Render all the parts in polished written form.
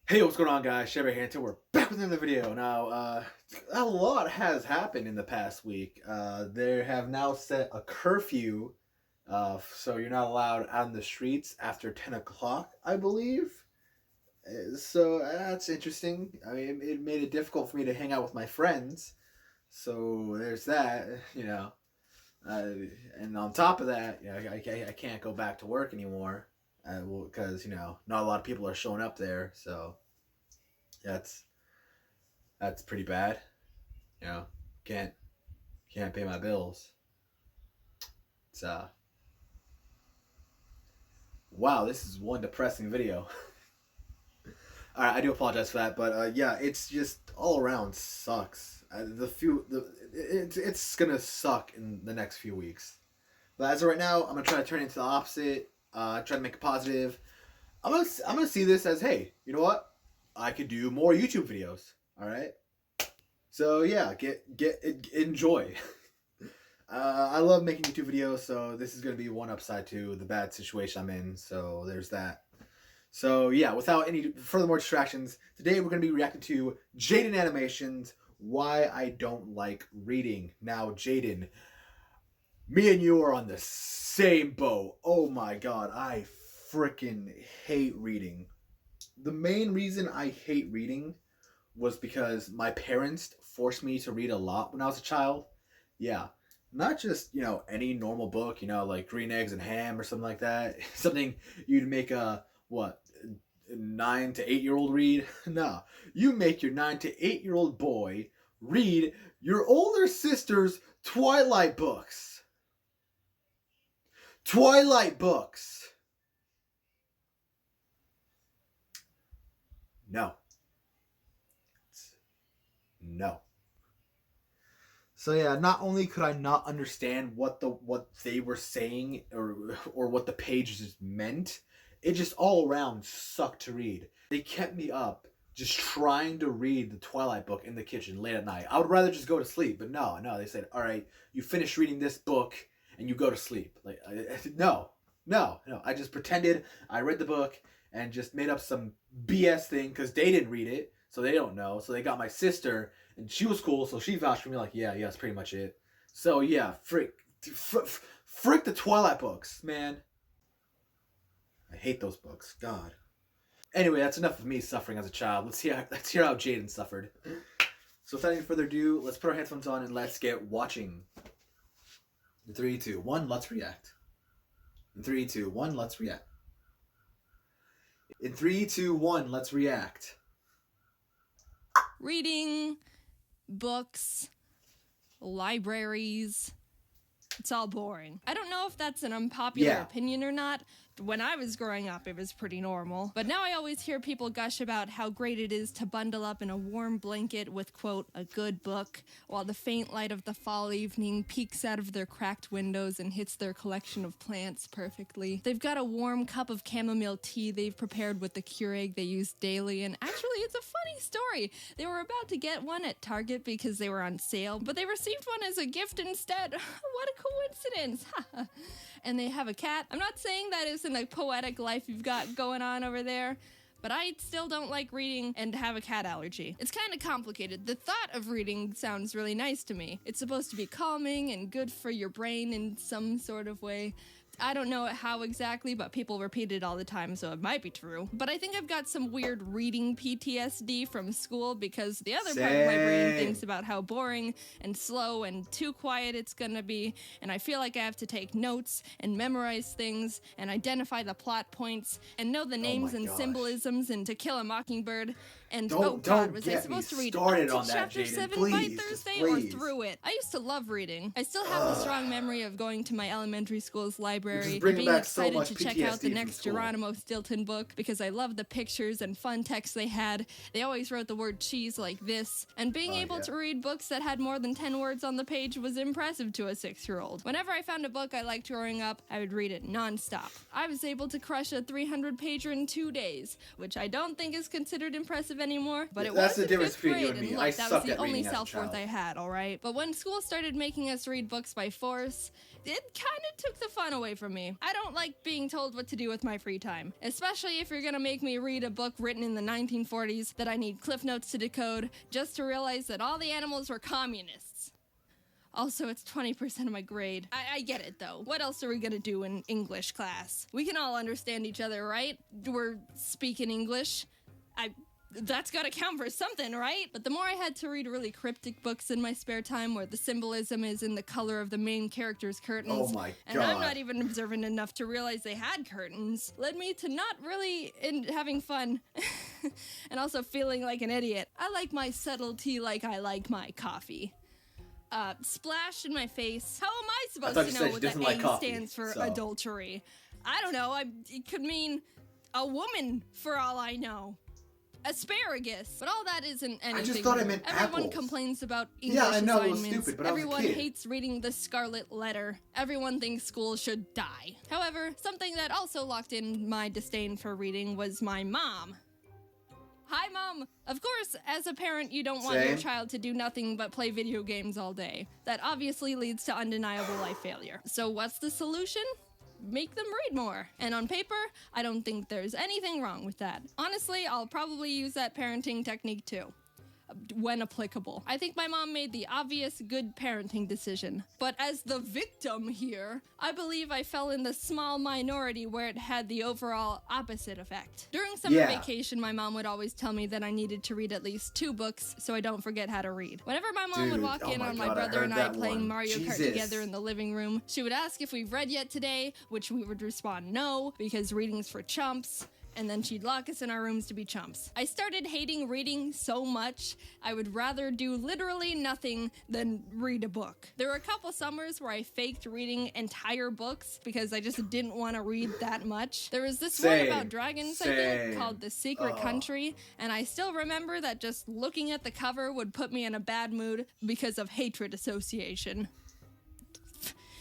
Hey, what's going on, guys? Shabby here, and we're back with another video. Now, a lot has happened in the past week. They have now set a curfew, so you're not allowed out in the streets after 10 o'clock, I believe. So that's interesting. I mean, it made it difficult for me to hang out with my friends. So there's that. Uh, and on top of that, I can't go back to work anymore, because not a lot of people are showing up there. So that's that's pretty bad. You know, can't can't pay my bills. It's wow, this is one depressing video. All right, I do apologize for that, but yeah, it's just all around sucks. It's gonna suck in the next few weeks. But as of right now, I'm gonna try to turn it into the opposite. Try to make it positive. I'm gonna see this as, hey, you know what? I could do more YouTube videos. All right. So yeah, enjoy. I love making YouTube videos, so this is going to be one upside to the bad situation I'm in, so there's that. So yeah, without any furthermore distractions, today we're going to be reacting to Jaiden Animations, Why I Don't Like Reading. Now, Jaiden, me and you are on the same boat. Oh my god, I freaking hate reading. The main reason I hate reading was because my parents forced me to read a lot when I was a child. Yeah. Not just, any normal book, like Green Eggs and Ham or something like that. Something you'd make a, what, 9 to 8-year-old read? No. You make your 9 to 8-year-old boy read your older sister's Twilight books. Twilight books. No. No. So yeah, not only could I not understand what they were saying or what the pages meant, it just all around sucked to read. They kept me up just trying to read the Twilight book in the kitchen late at night. I would rather just go to sleep, but no, they said, "All right, you finish reading this book and you go to sleep." Like, no. I just pretended I read the book and just made up some BS thing because they didn't read it, so they don't know. So they got my sister, and she was cool, so she vouched for me like, yeah, that's pretty much it. So yeah, frick the Twilight books, man. I hate those books. God. Anyway, that's enough of me suffering as a child. Let's hear how Jaiden suffered. So without any further ado, let's put our headphones on and let's get watching. In 3, 2, 1, let's react. In 3, 2, 1, let's react. In 3, 2, 1, let's react. Reading, books, libraries. It's all boring. I don't know if that's an unpopular opinion or not. When I was growing up, it was pretty normal. But now I always hear people gush about how great it is to bundle up in a warm blanket with, quote, a good book, while the faint light of the fall evening peeks out of their cracked windows and hits their collection of plants perfectly. They've got a warm cup of chamomile tea they've prepared with the Keurig they use daily, and actually it's a funny story. They were about to get one at Target because they were on sale, but they received one as a gift instead. What a coincidence! And they have a cat. I'm not saying that isn't a poetic life you've got going on over there, but I still don't like reading and have a cat allergy. It's kind of complicated. The thought of reading sounds really nice to me. It's supposed to be calming and good for your brain in some sort of way. I don't know how exactly, but people repeat it all the time, so it might be true. But I think I've got some weird reading PTSD from school because the other part of my brain thinks about how boring and slow and too quiet it's gonna be, and I feel like I have to take notes and memorize things and identify the plot points and know the names and symbolisms in To Kill a Mockingbird. And God, was I supposed to read up to chapter 7 by Thursday or through it? I used to love reading. I still have the strong memory of going to my elementary school's library and being excited to check out the next Geronimo Stilton book because I loved the pictures and fun text they had. They always wrote the word cheese like this, and being able to read books that had more than 10 words on the page was impressive to a 6-year-old. Whenever I found a book I liked growing up, I would read it non-stop. I was able to crush a 300-pager in 2 days, which I don't think is considered impressive anymore, but it was in 5th grade, and look, that was the only self-worth I had, alright? But when school started making us read books by force, it kind of took the fun away from me. I don't like being told what to do with my free time, especially if you're gonna make me read a book written in the 1940s that I need cliff notes to decode just to realize that all the animals were communists. Also, it's 20% of my grade. I get it, though. What else are we gonna do in English class? We can all understand each other, right? We're speaking English. That's gotta count for something, right? But the more I had to read really cryptic books in my spare time where the symbolism is in the color of the main character's curtains, Oh my and God. I'm not even observant enough to realize they had curtains, led me to not really having fun and also feeling like an idiot. I like my subtlety like I like my coffee. Splash in my face. How am I supposed to know what that A stands for? Adultery? I don't know. It could mean a woman for all I know. Asparagus. But all that isn't anything. I just thought it meant Everyone apples. complains about English Yeah, I know, assignments. it was stupid, but I was a Everyone kid. hates reading the Scarlet Letter. Everyone thinks school should die. However, something that also locked in my disdain for reading was my mom. Hi, Mom! Of course, as a parent, you don't want your child to do nothing but play video games all day. That obviously leads to undeniable life failure. So what's the solution? Make them read more. And on paper, I don't think there's anything wrong with that. Honestly, I'll probably use that parenting technique too, when applicable. I think my mom made the obvious good parenting decision. But as the victim here, I believe I fell in the small minority where it had the overall opposite effect. During summer vacation, my mom would always tell me that I needed to read at least 2 books so I don't forget how to read. Whenever my mom would walk in on my brother and I playing Mario Kart together in the living room, she would ask if we've read yet today, which we would respond no, because reading's for chumps. And then she'd lock us in our rooms to be chumps. I started hating reading so much, I would rather do literally nothing than read a book. There were a couple summers where I faked reading entire books because I just didn't want to read that much. There was this one about dragons, I think, called The Secret Country, and I still remember that just looking at the cover would put me in a bad mood because of hatred association.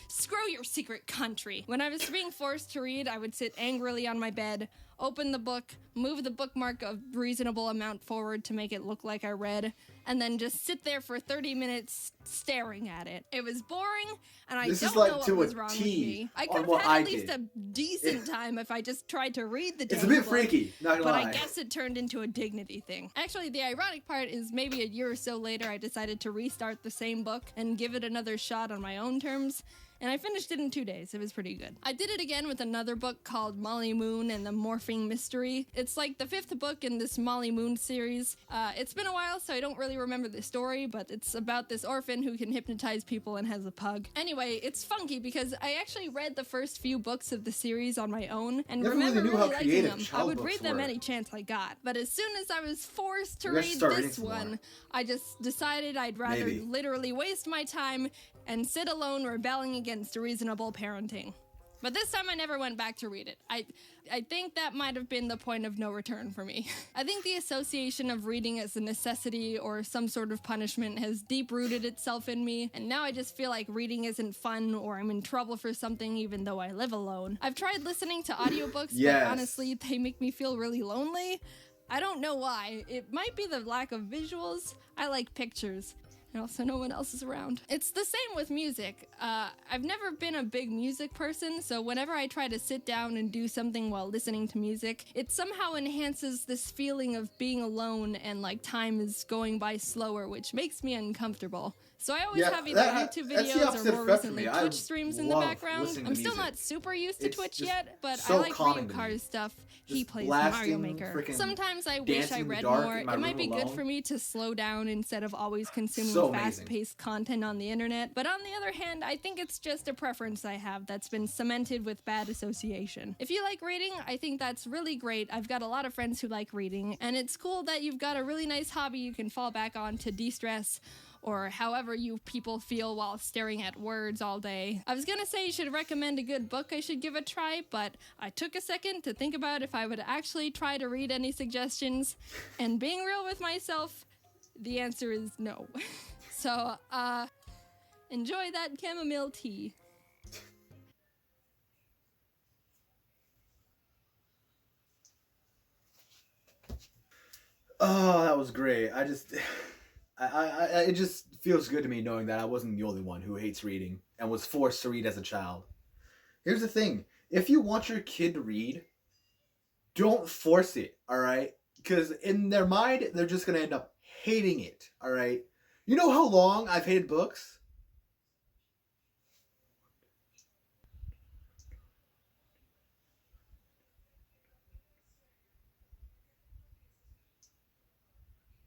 Screw your secret country. When I was being forced to read, I would sit angrily on my bed, open the book, move the bookmark a reasonable amount forward to make it look like I read, and then just sit there for 30 minutes staring at it. It was boring, and I don't know what was wrong with me. I could have had at least a decent time if I just tried to read the damn book. It's a bit freaky, not gonna lie. But I guess it turned into a dignity thing. Actually, the ironic part is maybe a year or so later, I decided to restart the same book and give it another shot on my own terms. And I finished it in 2 days. It was pretty good. I did it again with another book called Molly Moon and the Morphing Mystery. It's like the 5th book in this Molly Moon series. It's been a while, so I don't really remember the story, but it's about this orphan who can hypnotize people and has a pug. Anyway, it's funky because I actually read the first few books of the series on my own and remember really liking them. I would read them any chance I got. But as soon as I was forced to read this one, I just decided I'd rather literally waste my time and sit alone rebelling against reasonable parenting. But this time I never went back to read it. I think that might have been the point of no return for me. I think the association of reading as a necessity or some sort of punishment has deep-rooted itself in me, and now I just feel like reading isn't fun or I'm in trouble for something even though I live alone. I've tried listening to audiobooks, but honestly, they make me feel really lonely. I don't know why. It might be the lack of visuals. I like pictures. And also no one else is around. It's the same with music. I've never been a big music person, so whenever I try to sit down and do something while listening to music, it somehow enhances this feeling of being alone and like time is going by slower, which makes me uncomfortable. So I always have either YouTube videos or more recently Twitch streams in the background. I'm still not super used to Twitch yet, but I like Ryu Car's stuff. He plays Mario Maker. Sometimes I wish I read more. It might be good for me to slow down instead of always consuming fast-paced content on the internet. But on the other hand, I think it's just a preference I have that's been cemented with bad association. If you like reading, I think that's really great. I've got a lot of friends who like reading, and it's cool that you've got a really nice hobby you can fall back on to de-stress, or however you people feel while staring at words all day. I was gonna say you should recommend a good book I should give a try, but I took a second to think about if I would actually try to read any suggestions, and being real with myself, the answer is no. So, enjoy that chamomile tea. Oh, that was great. It just feels good to me knowing that I wasn't the only one who hates reading and was forced to read as a child. Here's the thing. If you want your kid to read, don't force it, all right? Because in their mind, they're just going to end up hating it, all right? You know how long I've hated books?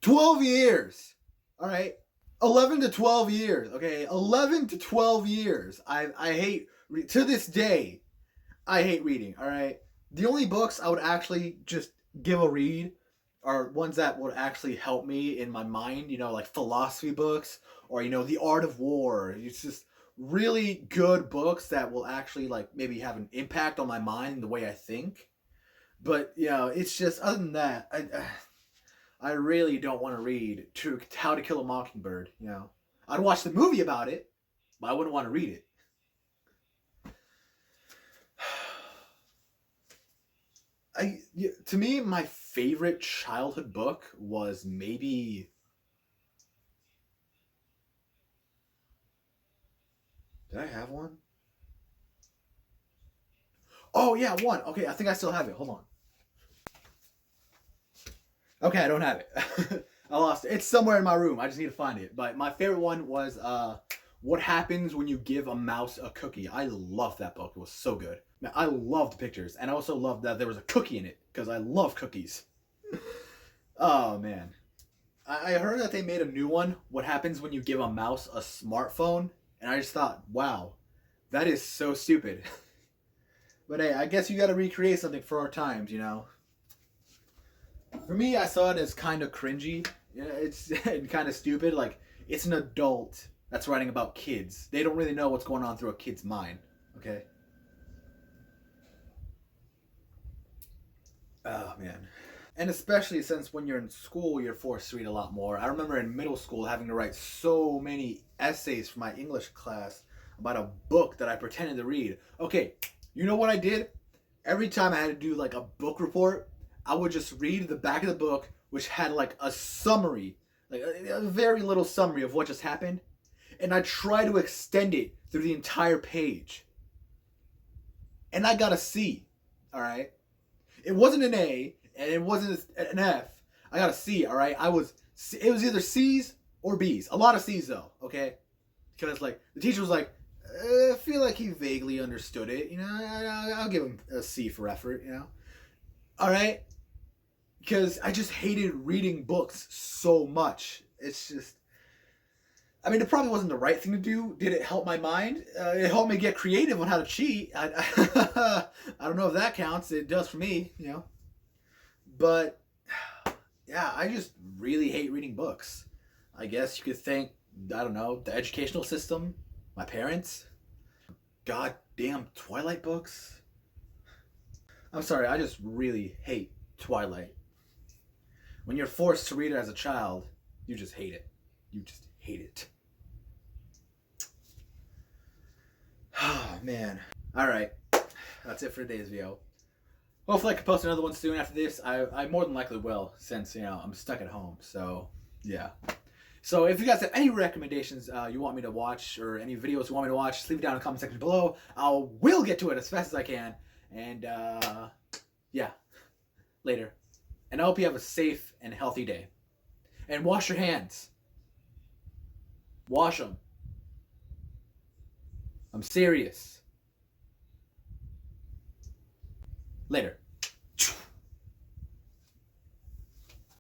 12 years, all right? 11 to 12 years, okay? 11 to 12 years. I hate, to this day, I hate reading, all right? The only books I would actually just give a read are ones that would actually help me in my mind, you know, like philosophy books or, you know, The Art of War. It's just really good books that will actually, like, maybe have an impact on my mind and the way I think. But, you know, it's just, other than that, I really don't want to read How to Kill a Mockingbird, you know. I'd watch the movie about it, but I wouldn't want to read it. To me, my favorite childhood book was maybe. Did I have one? Oh yeah, one. Okay, I think I still have it. Hold on. Okay, I don't have it. I lost it. It's somewhere in my room. I just need to find it. But my favorite one was What Happens When You Give a Mouse a Cookie. I loved that book. It was so good. Man, I loved the pictures, and I also loved that there was a cookie in it because I love cookies. Oh man. I heard that they made a new one, What Happens When You Give a Mouse a Smartphone, and I just thought, wow, that is so stupid. But hey, I guess you gotta recreate something for our times, you know? For me, I saw it as kind of cringy. Yeah, it's kind of stupid. Like, it's an adult that's writing about kids. They don't really know what's going on through a kid's mind, okay? Oh, man. And especially since when you're in school, you're forced to read a lot more. I remember in middle school having to write so many essays for my English class about a book that I pretended to read. Okay, you know what I did? Every time I had to do like a book report, I would just read the back of the book, which had like a summary, like a very little summary of what just happened, and I try to extend it through the entire page. And I got a C, all right? It wasn't an A, and it wasn't an F. I got a C, all right? It was either C's or B's. A lot of C's though, okay? Because like the teacher was like, I feel like he vaguely understood it. You know, I'll give him a C for effort. You know, all right? Because I just hated reading books so much. It's just, I mean, it probably wasn't the right thing to do. Did it help my mind? It helped me get creative on how to cheat. I don't know if that counts. It does for me, you know. But yeah, I just really hate reading books. I guess you could thank, I don't know, the educational system, my parents, goddamn Twilight books. I'm sorry, I just really hate Twilight. When you're forced to read it as a child, you just hate it. You just hate it. Oh, man. Alright. That's it for today's video. Hopefully I can post another one soon after this. I more than likely will, since, you know, I'm stuck at home. So, yeah. So if you guys have any recommendations you want me to watch or any videos you want me to watch, just leave it down in the comment section below. I will get to it as fast as I can. And, yeah. Later. And I hope you have a safe and healthy day. And wash your hands. Wash them. I'm serious. Later.